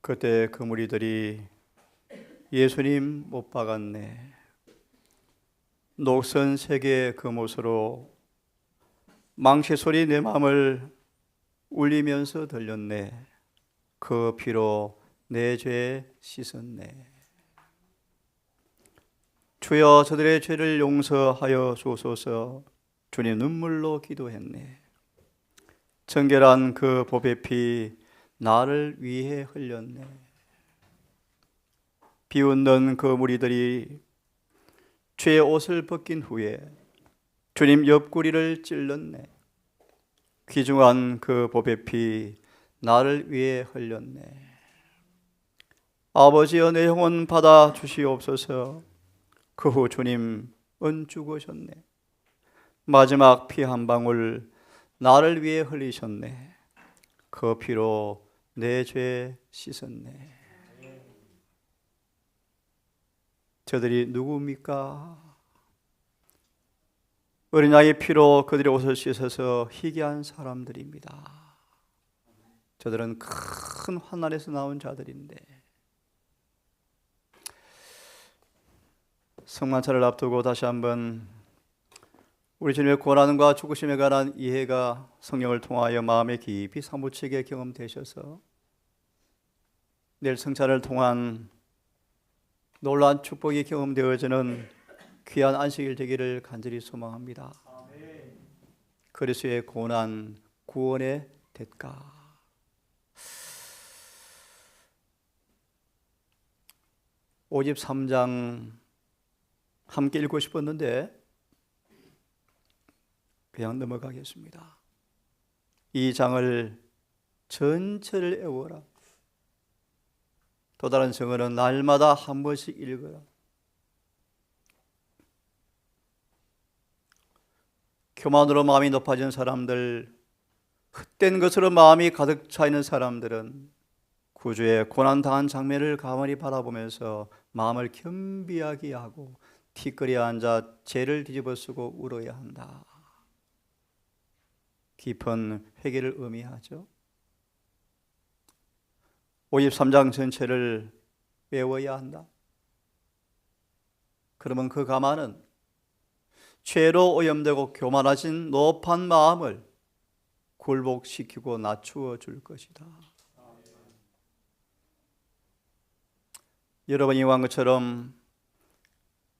그때 그 무리들이 예수님 못 박았네, 녹슨 세계의 그 못으로 망치 소리 내 마음을 울리면서 들렸네. 그 피로 내 죄 씻었네. 주여 저들의 죄를 용서하여 주소서. 주님 눈물로 기도했네. 정결한 그 보배 피 나를 위해 흘렸네. 비웃는 그 무리들이 죄의 옷을 벗긴 후에 주님 옆구리를 찔렀네. 귀중한 그 보배 피 나를 위해 흘렸네. 아버지여 내 영혼 받아 주시옵소서. 그 후 주님 은죽으셨네. 마지막 피 한 방울 나를 위해 흘리셨네. 그 피로 내 죄 씻었네. 저들이 누구입니까? 어린 아이의 피로 그들의 옷을 씻어서 희게 한 사람들입니다. 저들은 큰 환난에서 나온 자들인데, 성만찬을 앞두고 다시 한번 우리 주님의 고난과 죽으심에 관한 이해가 성령을 통하여 마음에 깊이 사무치게 경험되셔서 내일 성찬을 통한 놀라운 축복이 경험되어지는 귀한 안식일 되기를 간절히 소망합니다. 그리스도의 고난, 구원의 대가. 53장 함께 읽고 싶었는데 그냥 넘어가겠습니다. 이 장을 전체를 외워라. 또 다른 성어는 날마다 한 번씩 읽어라. 교만으로 마음이 높아진 사람들, 헛된 것으로 마음이 가득 차 있는 사람들은 구주의 고난당한 장면을 가만히 바라보면서 마음을 겸비하게 하고 티끌이에 앉아 죄를 뒤집어쓰고 울어야 한다. 깊은 회개를 의미하죠. 53장 전체를 외워야 한다. 그러면 그 가만은 죄로 오염되고 교만하신 높은 마음을 굴복시키고 낮추어 줄 것이다. 여러분이 이와 것처럼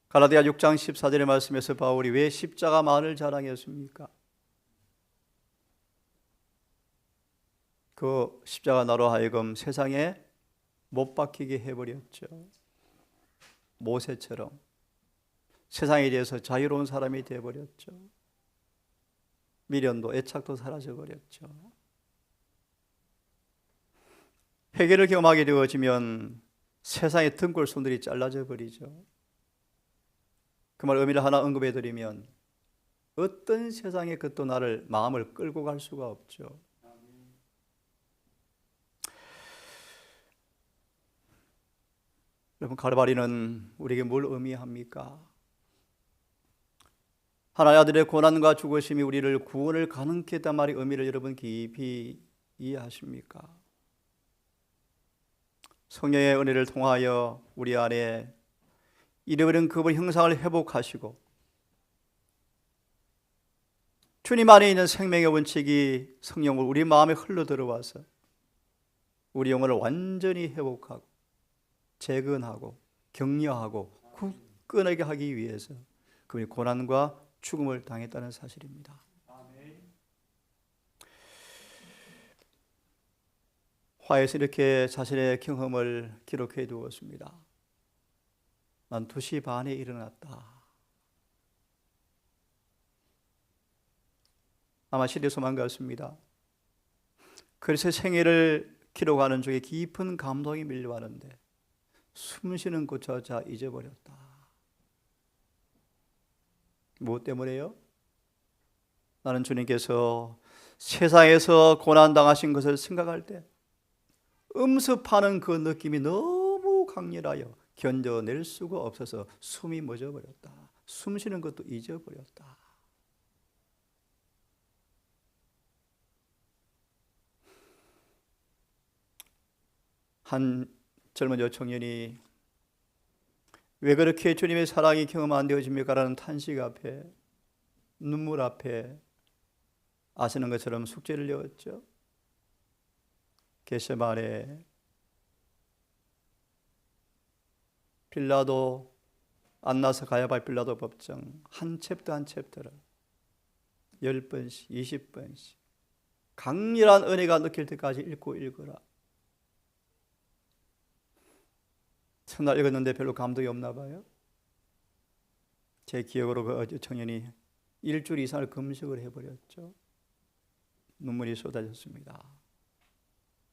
갈라디아 6장 14절의 말씀에서 바울이 왜 십자가만을 자랑했습니까? 그 십자가 나로 하여금 세상에 못 박히게 해버렸죠. 모세처럼 세상에 대해서 자유로운 사람이 되어버렸죠. 미련도 애착도 사라져버렸죠. 회개를 경험하게 되어지면 세상의 등골 손들이 잘라져 버리죠. 그 말 의미를 하나 언급해 드리면 어떤 세상의 것도 나를 마음을 끌고 갈 수가 없죠. 여러분, 갈바리는 우리에게 뭘 의미합니까? 하나님 아들의 고난과 죽으심이 우리를 구원을 가능케 했단 말의 의미를 여러분 깊이 이해하십니까? 성령의 은혜를 통하여 우리 안에 잃어버린 그분 형상을 회복하시고 주님 안에 있는 생명의 원칙이 성령으로 우리 마음에 흘러 들어와서 우리 영혼을 완전히 회복하고 재건하고 격려하고 굳건하게 하기 위해서 그분이 고난과 죽음을 당했다는 사실입니다. 화에서 이렇게 자신의 경험을 기록해 두었습니다. 난 2시 반에 일어났다. 아마 시대소만 같습니다. 그래서 생애를 기록하는 중에 깊은 감동이 밀려왔는데 숨쉬는 것조차 잊어버렸다. 무엇 때문에요? 나는 주님께서 세상에서 고난당하신 것을 생각할 때 음습하는 그 느낌이 너무 강렬하여 견뎌낼 수가 없어서 숨이 멎어버렸다. 숨쉬는 것도 잊어버렸다. 한 젊은 여청년이 왜 그렇게 주님의 사랑이 경험 안 되어집니까? 라는 탄식 앞에, 눈물 앞에 아시는 것처럼 숙제를 외웠죠. 겟세마네 빌라도 안나서 가야바 빌라도 법정 한 챕터 한 챕터를 10번씩 20번씩 강렬한 은혜가 느낄 때까지 읽고 읽어라. 첫날 읽었는데 별로 감동이 없나 봐요. 제 기억으로 그 청년이 일주일 이상을 금식을 해버렸죠. 눈물이 쏟아졌습니다.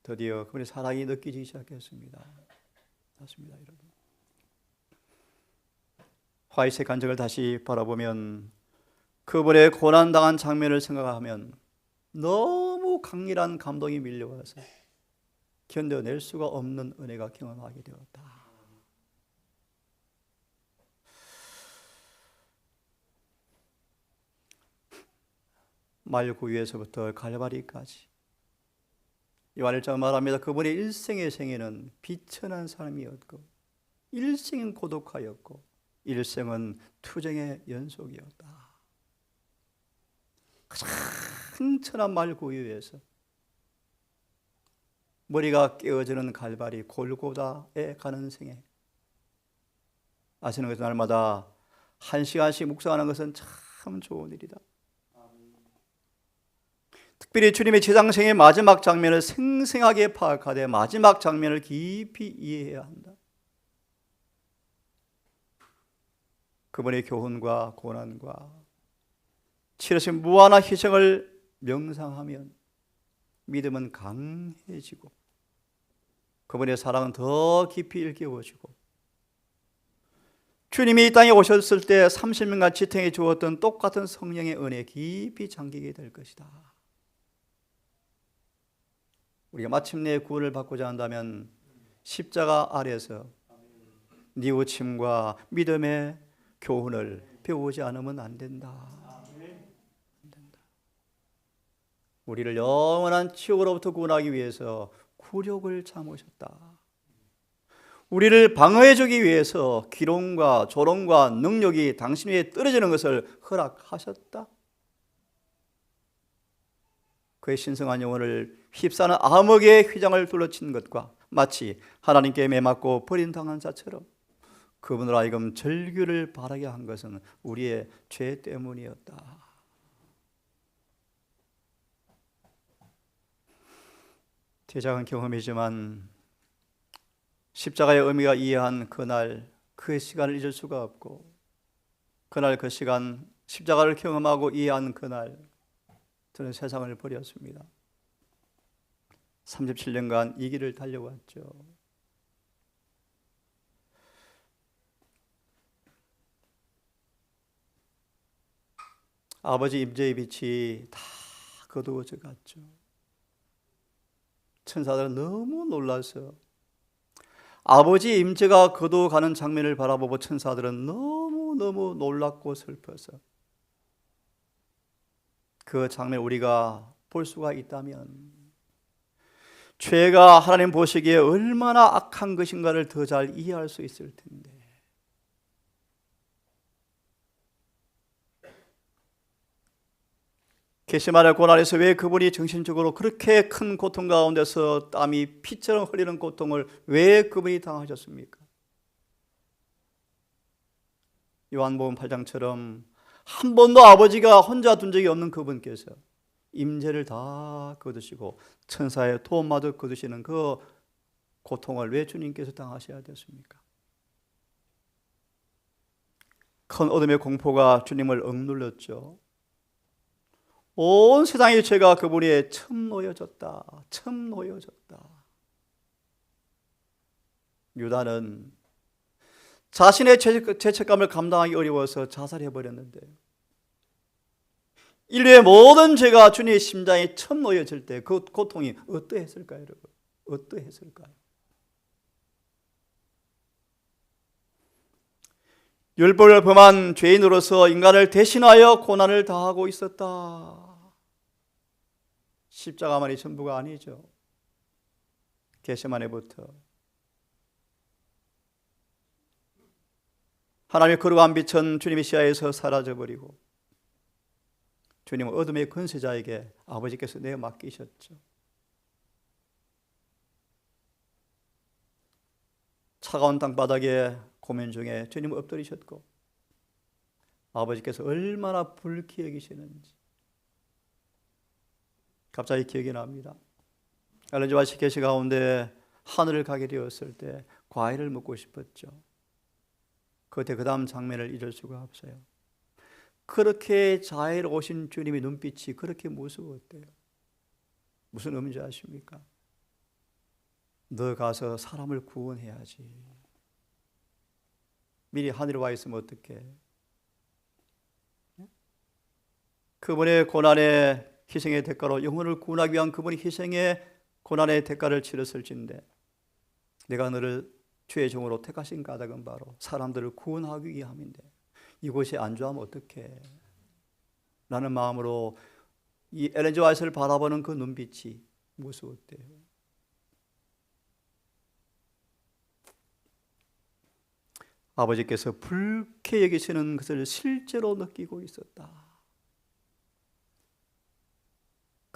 드디어 그분의 사랑이 느끼기 시작했습니다. 맞습니다, 여러분. 화이트의 간증을 다시 바라보면 그분의 고난당한 장면을 생각하면 너무 강렬한 감동이 밀려와서 견뎌낼 수가 없는 은혜가 경험하게 되었다. 말구유에서부터 갈바리까지 요한 1장은 말합니다. 그분의 일생의 생애는 비천한 삶이었고 일생은 고독하였고 일생은 투쟁의 연속이었다. 가장 천한 말구유에서 머리가 깨어지는 갈바리 골고다에 가는 생애, 아시는 것은 날마다 1시간씩 묵상하는 것은 참 좋은 일이다. 특별히 주님의 제장생의 마지막 장면을 생생하게 파악하되 마지막 장면을 깊이 이해해야 한다. 그분의 교훈과 고난과 치르신 무한한 희생을 명상하면 믿음은 강해지고 그분의 사랑은 더 깊이 일깨워지고 주님이 이 땅에 오셨을 때 30년간 지탱해 주었던 똑같은 성령의 은혜에 깊이 잠기게 될 것이다. 우리가 마침내 구원을 받고자 한다면 십자가 아래서 뉘우침과 믿음의 교훈을 배우지 않으면 안 된다. 우리를 영원한 지옥으로부터 구원하기 위해서 굴욕을 참으셨다. 우리를 방어해주기 위해서 기름과 조롱과 능력이 당신 위에 떨어지는 것을 허락하셨다. 그의 신성한 영혼을 휩싸는 암흑의 휘장을 둘러친 것과 마치 하나님께 매맞고 버림당한 자처럼 그분으로 하여금 절규를 바라게 한 것은 우리의 죄 때문이었다. 제작은 경험이지만 십자가의 의미가 이해한 그날 그 시간을 잊을 수가 없고 그날 그 시간 십자가를 경험하고 이해한 그날 저는 세상을 버렸습니다. 37년간 이 길을 달려왔죠. 아버지 임재의 빛이 다 거두어져 갔죠. 천사들은 너무 놀라서 아버지 임재가 거두어가는 장면을 바라보고 천사들은 너무너무 놀랍고 슬퍼서 그 장면 우리가 볼 수가 있다면 죄가 하나님 보시기에 얼마나 악한 것인가를 더 잘 이해할 수 있을 텐데 겟세마네 고난에서 왜 그분이 정신적으로 그렇게 큰 고통 가운데서 땀이 피처럼 흘리는 고통을 왜 그분이 당하셨습니까? 요한복음 8장처럼 한 번도 아버지가 혼자 둔 적이 없는 그분께서 임재를 다 거두시고 천사의 도움마저 거두시는 그 고통을 왜 주님께서 당하셔야 됐습니까? 큰 어둠의 공포가 주님을 억눌렀죠. 온 세상의 죄가 그분이 처음 놓여졌다. 유다는 자신의 죄책감을 감당하기 어려워서 자살해버렸는데 인류의 모든 죄가 주님의 심장에 처음 놓여질 때 그 고통이 어떠했을까요, 여러분? 어떠했을까요? 율법을 범한 죄인으로서 인간을 대신하여 고난을 당하고 있었다. 십자가만이 전부가 아니죠. 겟세마네부터 하나님의 거룩한 빛은 주님의 시야에서 사라져버리고 주님은 어둠의 권세자에게 아버지께서 내어 맡기셨죠. 차가운 땅바닥에 고민 중에 주님은 엎드리셨고 아버지께서 얼마나 불쾌 여기시는지 갑자기 기억이 납니다. 엘렌 지 화이트 계시 가운데 하늘을 가게 되었을 때 과일을 먹고 싶었죠. 그때 그 다음 장면을 잊을 수가 없어요. 그렇게 자애로우신 주님의 눈빛이 그렇게 무서웠대요. 무슨 의미인지 아십니까? 너 가서 사람을 구원해야지. 미리 하늘에 와 있으면 어떡해? 그분의 고난의 희생의 대가로 영혼을 구원하기 위한 그분의 희생의 고난의 대가를 치렀을진데 내가 너를 주의 종으로 택하신 까닭은 바로 사람들을 구원하기 위함인데 이곳에 안주하면 어떡해? 라는 마음으로 이 엘렌 지 화이트를 바라보는 그 눈빛이 무서웠대요. 아버지께서 불쾌 여기시는 것을 실제로 느끼고 있었다.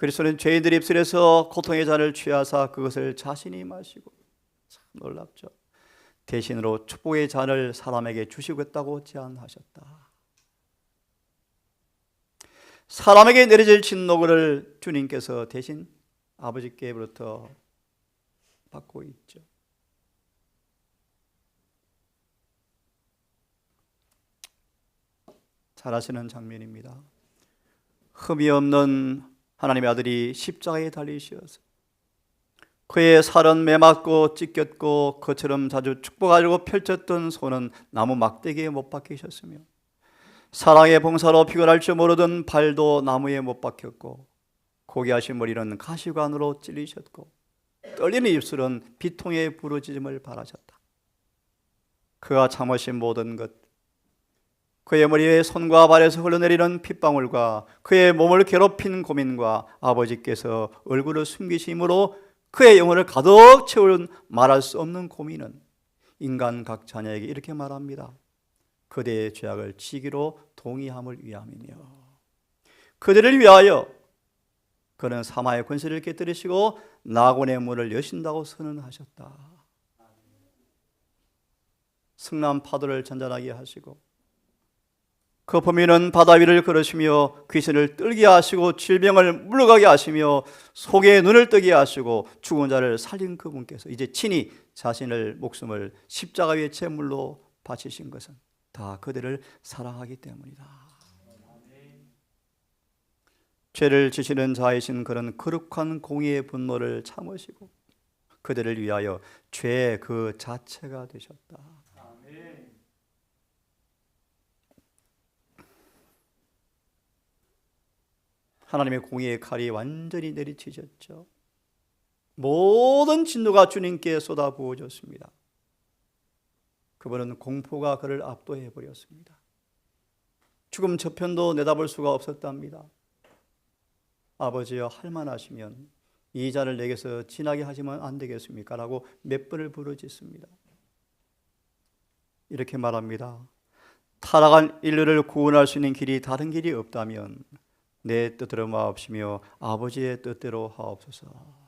그리스도는 죄인들의 입술에서 고통의 잔을 취하사 그것을 자신이 마시고 참 놀랍죠. 대신으로 축복의 잔을 사람에게 주시겠다고 제안하셨다. 사람에게 내려질 진노를 주님께서 대신 아버지께로부터 받고 있죠. 잘 아시는 장면입니다. 흠이 없는 하나님의 아들이 십자가에 달리셔서 그의 살은 매맞고 찢겼고 그처럼 자주 축복하려고 펼쳤던 손은 나무 막대기에 못 박히셨으며 사랑의 봉사로 피곤할 줄 모르던 발도 나무에 못 박혔고 고귀하신 머리는 가시관으로 찔리셨고 떨리는 입술은 비통의 부르짖음을 바라셨다. 그가 참으신 모든 것, 그의 머리에 손과 발에서 흘러내리는 핏방울과 그의 몸을 괴롭힌 고민과 아버지께서 얼굴을 숨기심으로 그의 영혼을 가득 채운 말할 수 없는 고민은 인간 각 자녀에게 이렇게 말합니다. 그대의 죄악을 지기로 동의함을 위함이며 그들을 위하여 그는 사마의 권세를 깨뜨리시고 낙원의 문을 여신다고 선언하셨다. 승남 파도를 잔잔하게 하시고 그 범인은 바다 위를 걸으시며 귀신을 떨게 하시고 질병을 물러가게 하시며 속에 눈을 뜨게 하시고 죽은 자를 살린 그분께서 이제 친히 자신의 목숨을 십자가 위에 제물로 바치신 것은 다 그들을 사랑하기 때문이다. 죄를 지시는 자이신 그런 거룩한 공의의 분노를 참으시고 그들을 위하여 죄의 그 자체가 되셨다. 하나님의 공의의 칼이 완전히 내리치셨죠. 모든 진노가 주님께 쏟아부어졌습니다. 그분은 공포가 그를 압도해 버렸습니다. 죽음 저편도 내다볼 수가 없었답니다. 아버지여 할만하시면 이 잔을 내게서 지나게 하시면 안 되겠습니까? 라고 몇 번을 부르짖습니다. 이렇게 말합니다. 타락한 인류를 구원할 수 있는 길이 다른 길이 없다면 내 뜻대로 마옵시며 아버지의 뜻대로 하옵소서.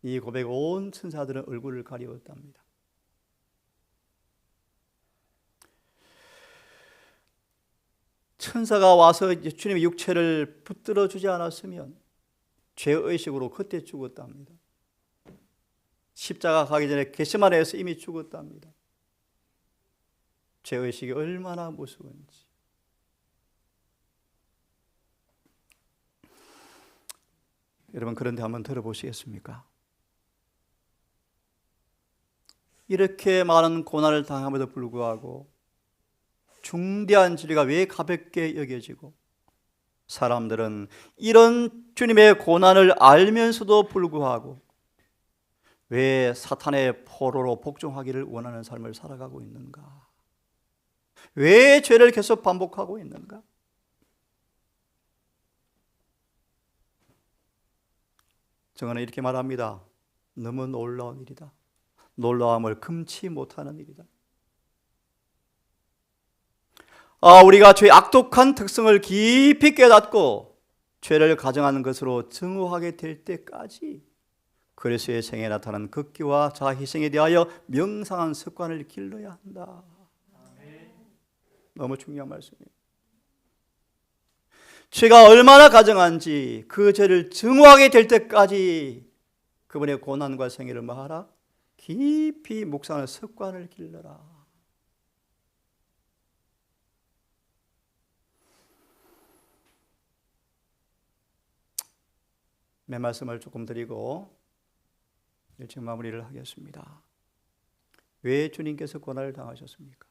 이 고백 온 천사들은 얼굴을 가리웠답니다. 천사가 와서 주님의 육체를 붙들어 주지 않았으면 죄의식으로 그때 죽었답니다. 십자가 가기 전에 겟세마네에서 이미 죽었답니다. 죄의식이 얼마나 무서운지. 여러분 그런데 한번 들어보시겠습니까? 이렇게 많은 고난을 당함에도 불구하고 중대한 진리가 왜 가볍게 여겨지고 사람들은 이런 주님의 고난을 알면서도 불구하고 왜 사탄의 포로로 복종하기를 원하는 삶을 살아가고 있는가? 왜 죄를 계속 반복하고 있는가? 저는 이렇게 말합니다. 너무 놀라운 일이다. 놀라움을 금치 못하는 일이다. 우리가 죄의 악독한 특성을 깊이 깨닫고 죄를 가정하는 것으로 증오하게 될 때까지 그리스도의 생에 나타난 극기와 자희생에 대하여 명상한 습관을 길러야 한다. 너무 중요한 말씀이에요. 죄가 얼마나 가증한지 그 죄를 증오하게 될 때까지 그분의 고난과 생애를 뭐하라? 깊이 묵상하는 습관을 길러라. 매 말씀을 조금 드리고 일찍 마무리를 하겠습니다. 왜 주님께서 고난을 당하셨습니까?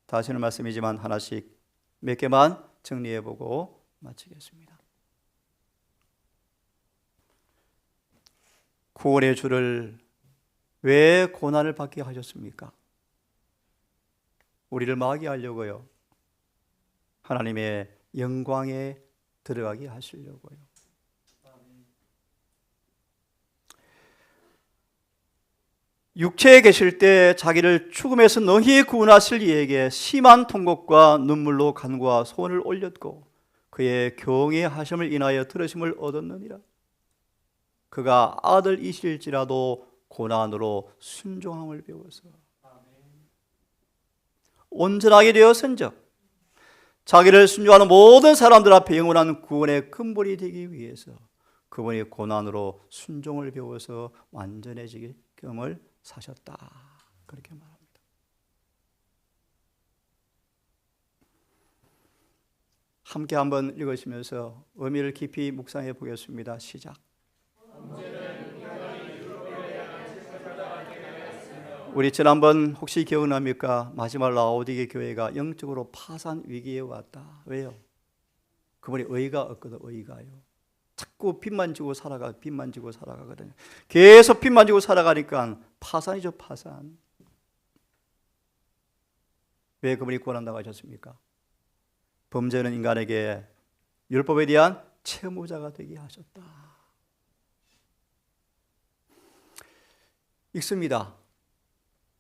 다시는 말씀이지만 하나씩 몇 개만 정리해보고 마치겠습니다. 구원의 주를 왜 고난을 받게 하셨습니까? 우리를 마게 하려고요. 하나님의 영광에 들어가게 하시려고요. 육체에 계실 때 자기를 죽음에서 너희 구원하실 이에게 심한 통곡과 눈물로 간구와 소원을 올렸고 그의 경외하심을 인하여 들으심을 얻었느니라. 그가 아들이실지라도 고난으로 순종함을 배워서 온전하게 되었은즉 자기를 순종하는 모든 사람들 앞에 영원한 구원의 근본이 되기 위해서 그분이 고난으로 순종을 배워서 완전해지기를 사셨다. 그렇게 말합니다. 함께 한번 읽으시면서 의미를 깊이 묵상해 보겠습니다. 시작. 우리 지난번 혹시 기억납니까? 마지막 라오디게 교회가 영적으로 파산 위기에 왔다. 왜요? 그분이 의가 없거든. 의가요. 자꾸 빚만 지고 살아가거든요. 계속 빚만 지고 살아가니까 파산이죠, 파산. 왜 그분이 고난당하셨습니까? 범죄는 인간에게 율법에 대한 채무자가 되게 하셨다. 읽습니다.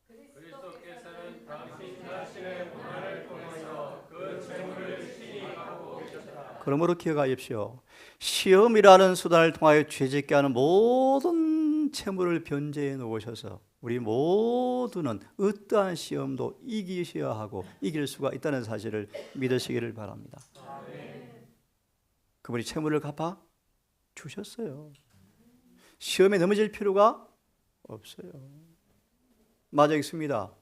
그리스도께서는 당신 자신의 고난을 통해서 그 채무를 친히 갖고 계셨다. 그러므로 기억하십시오. 시험이라는 수단을 통하여 죄짓게 하는 모든 채무를 변제해 놓으셔서 우리 모두는 어떠한 시험도 이기셔야 하고 이길 수가 있다는 사실을 믿으시기를 바랍니다. 그분이 채무를 갚아 주셨어요. 시험에 넘어질 필요가 없어요. 맞아 있습니다.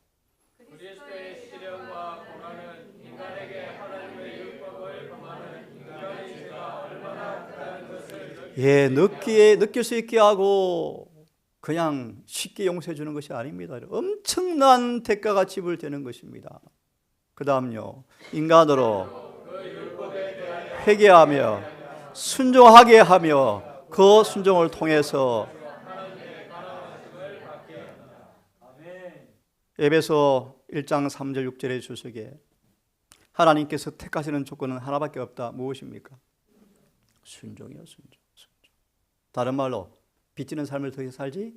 그리스도의 시련과 고난은 인간에게 하나님의 율법을 범하는 인간의 죄가 얼마나 크다는 것을 느낄 수 있게 하고 그냥 쉽게 용서해 주는 것이 아닙니다. 엄청난 대가가 지불되는 것입니다. 그 다음요, 인간으로 회개하며 순종하게 하며 그 순종을 통해서 에베소 1장 3절 6절의 주석에 하나님께서 택하시는 조건은 하나밖에 없다. 무엇입니까? 순종이요, 순종. 다른 말로 빚지는 삶을 더 살지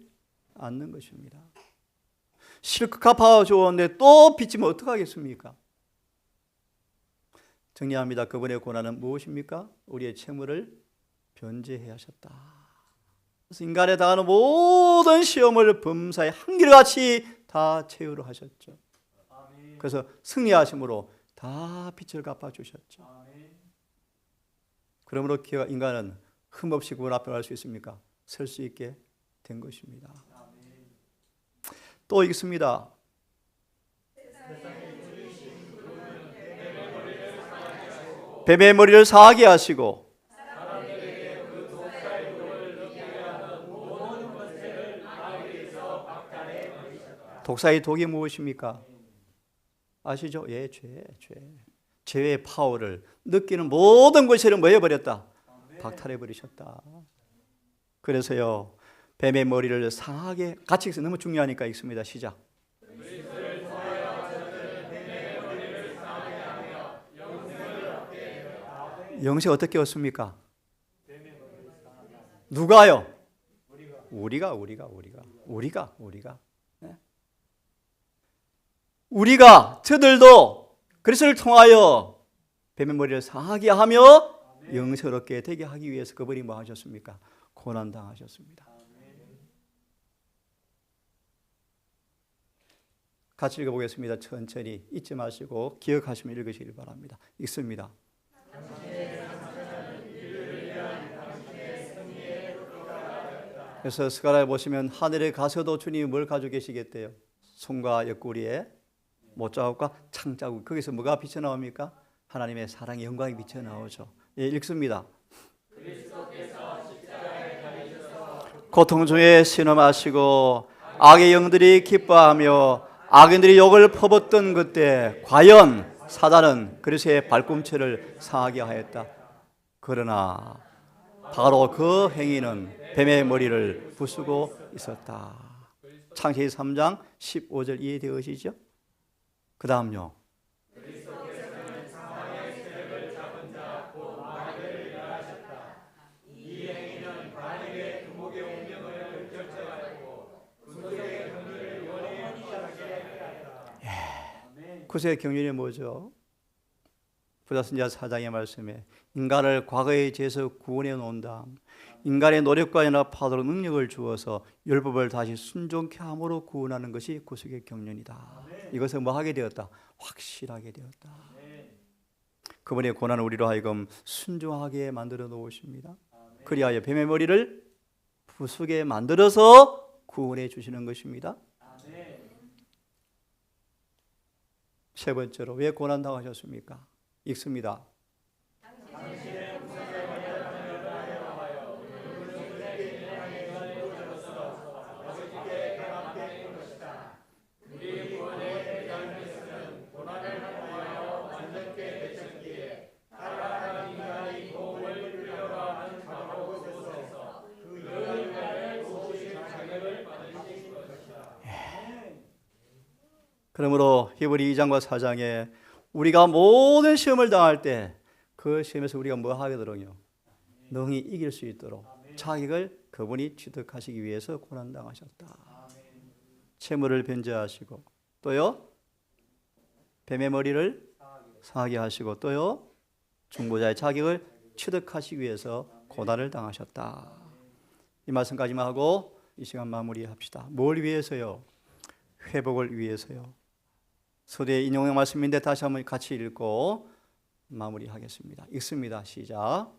않는 것입니다. 실컷 갚아주었는데 또 빚지면 어떡하겠습니까? 정리합니다. 그분의 고난은 무엇입니까? 우리의 채무를 변제해 하셨다. 그래서 인간에 당하는 모든 시험을 범사에 한결같이 다 채우려 하셨죠. 그래서 승리하심으로 다 빚을 갚아주셨죠. 그러므로 인간은 흠없이 구원 앞에 갈 수 있습니까? 설 수 있게 된 것입니다. 또 읽습니다. 뱀의 머리를 상하게 하시고 독사의 독이 무엇입니까? 아시죠? 예, 죄. 죄의 파워를 느끼는 모든 것을 뭐 해버렸다? 박탈해버리셨다. 그래서요, 뱀의 머리를 상하게, 같이 너무 중요하니까 읽습니다. 시작. 영생 어떻게 얻습니까? 누가요? 우리가. 네? 우리가 저들도 그리스도를 통하여 뱀의 머리를 상하게 하며 영생롭게 되게 하기 위해서 그분이 뭐 하셨습니까? 고난 당하셨습니다. 같이 읽어보겠습니다. 천천히 잊지 마시고 기억하시면 읽으시길 바랍니다. 읽습니다. 그래서 스가랴에 보시면 하늘에 가서도 주님이 뭘 가지고 계시겠대요? 손과 옆구리에 못자국과 창자국. 거기서 뭐가 비쳐나옵니까? 하나님의 사랑의 영광이 비쳐나오죠. 예, 읽습니다. 고통 중에 신음하시고 악의 영들이 기뻐하며 악인들이 욕을 퍼붓던 그때 과연 사단은 그리스도의 발꿈치를 상하게 하였다. 그러나 바로 그 행위는 뱀의 머리를 부수고 있었다. 창세기 3장 15절 이해되으시죠? 그 다음요. 구세의 경륜이 뭐죠? 부다선지자 4장의 말씀에 인간을 과거의 죄에서 구원해 놓은 다음 인간의 노력과 연합하도록 능력을 주어서 율법을 다시 순종케 함으로 구원하는 것이 구속의 경륜이다. 이것을 뭐 하게 되었다? 확실하게 되었다. 그분의 고난을 우리로 하여금 순종하게 만들어 놓으십니다. 그리하여 뱀의 머리를 부수게 만들어서 구원해 주시는 것입니다. 세 번째로 왜 고난 당하셨습니까? 읽습니다. 그러므로 히브리 2장과 4장에 우리가 모든 시험을 당할 때 그 시험에서 우리가 뭐 하거든요? 능히 이길 수 있도록 자격을 그분이 취득하시기 위해서 고난당하셨다. 채무를 변제하시고 또요 뱀의 머리를 상하게 하시고 또요 중보자의 자격을 취득하시기 위해서 고난을 당하셨다. 이 말씀까지만 하고 이 시간 마무리합시다. 뭘 위해서요? 회복을 위해서요. 서두에 인용의 말씀인데 다시 한번 같이 읽고 마무리하겠습니다. 읽습니다. 시작.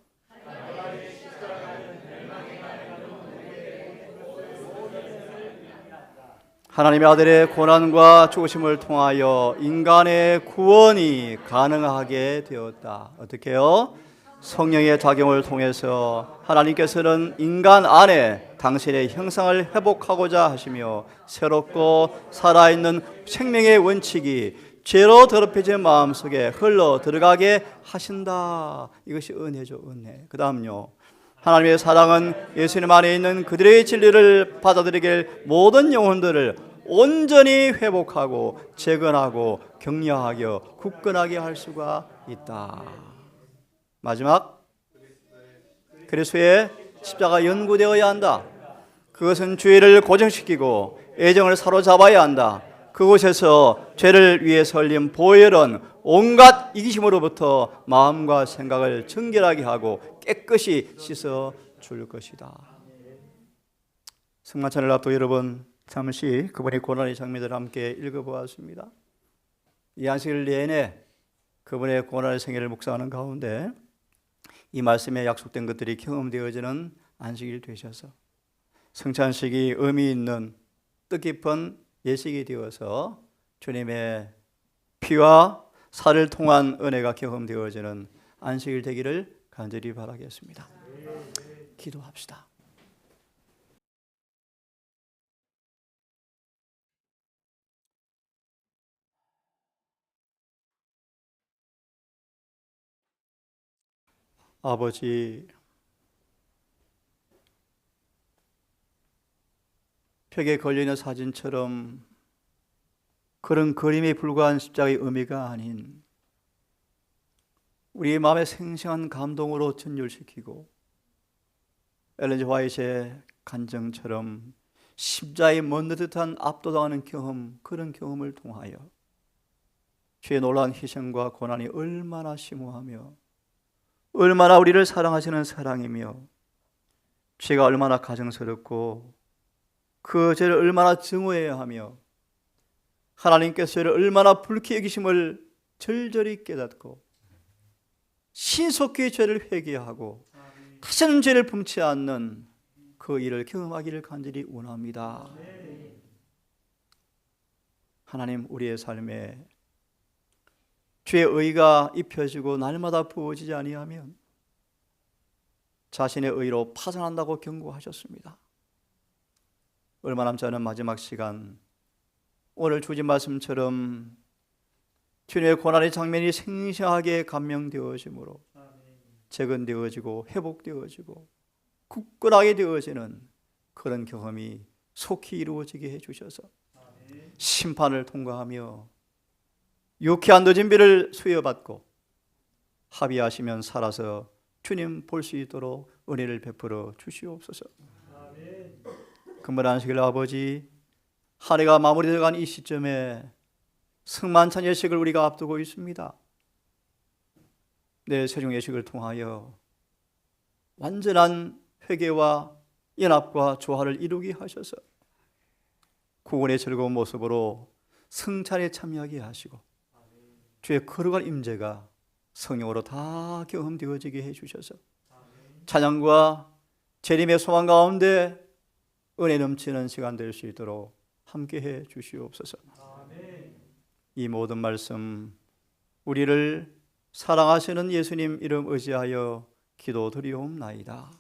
하나님의 아들의 고난과 죽으심을 통하여 인간의 구원이 가능하게 되었다. 어떻게요? 성령의 작용을 통해서 하나님께서는 인간 안에 당신의 형상을 회복하고자 하시며 새롭고 살아있는 생명의 원칙이 죄로 더럽혀진 마음속에 흘러 들어가게 하신다. 이것이 은혜죠, 은혜. 그 다음요. 하나님의 사랑은 예수님 안에 있는 그들의 진리를 받아들이길 모든 영혼들을 온전히 회복하고 재건하고 격려하여 굳건하게 할 수가 있다. 마지막, 그리스도의 십자가 연구되어야 한다. 그것은 죄를 고정시키고 애정을 사로잡아야 한다. 그곳에서 죄를 위해 설린 보혈은 온갖 이기심으로부터 마음과 생각을 정결하게 하고 깨끗이 씻어 줄 것이다. 승마찬을 앞두고 여러분 잠시 그분의 고난의 장면들을 함께 읽어보았습니다. 이 안식일 내내 그분의 고난의 생애를 묵상하는 가운데 이 말씀에 약속된 것들이 경험되어지는 안식일 되셔서 성찬식이 의미 있는 뜻깊은 예식이 되어서 주님의 피와 살을 통한 은혜가 경험되어지는 안식일 되기를 간절히 바라겠습니다. 기도합시다. 아버지, 벽에 걸려있는 사진처럼 그런 그림에 불과한 십자가의 의미가 아닌 우리의 마음에 생생한 감동으로 전율시키고 엘렌 G 화이트의 간증처럼 십자에 먼 듯한 압도당하는 경험, 그런 경험을 통하여 주의 놀라운 희생과 고난이 얼마나 심오하며 얼마나 우리를 사랑하시는 사랑이며 죄가 얼마나 가증스럽고 그 죄를 얼마나 증오해야 하며 하나님께서 죄를 얼마나 불쾌히 여기심을 절절히 깨닫고 신속히 죄를 회개하고 다시는 죄를 품지 않는 그 일을 경험하기를 간절히 원합니다. 하나님, 우리의 삶에 주의 의가 입혀지고 날마다 부어지지 아니하면 자신의 의로 파산한다고 경고하셨습니다. 얼마 남지 않은 마지막 시간, 오늘 주신 말씀처럼 주님의 고난의 장면이 생생하게 감명되어지므로 재건되어지고 회복되어지고 굳건하게 되어지는 그런 경험이 속히 이루어지게 해주셔서 심판을 통과하며 유쾌한 늦은 비를 수여받고 합의하시면 살아서 주님 볼 수 있도록 은혜를 베풀어 주시옵소서. 금번 안식일 아버지, 한 해가 마무리되어간 이 시점에 승만찬 예식을 우리가 앞두고 있습니다. 내일 세종 예식을 통하여 완전한 회개와 연합과 조화를 이루게 하셔서 구원의 즐거운 모습으로 승찬에 참여하게 하시고 주의 거룩한 임재가 성령으로 다 경험되어지게 해주셔서 찬양과 재림의 소망 가운데 은혜 넘치는 시간 될 수 있도록 함께해 주시옵소서. 이 모든 말씀 우리를 사랑하시는 예수님 이름 의지하여 기도드리옵나이다.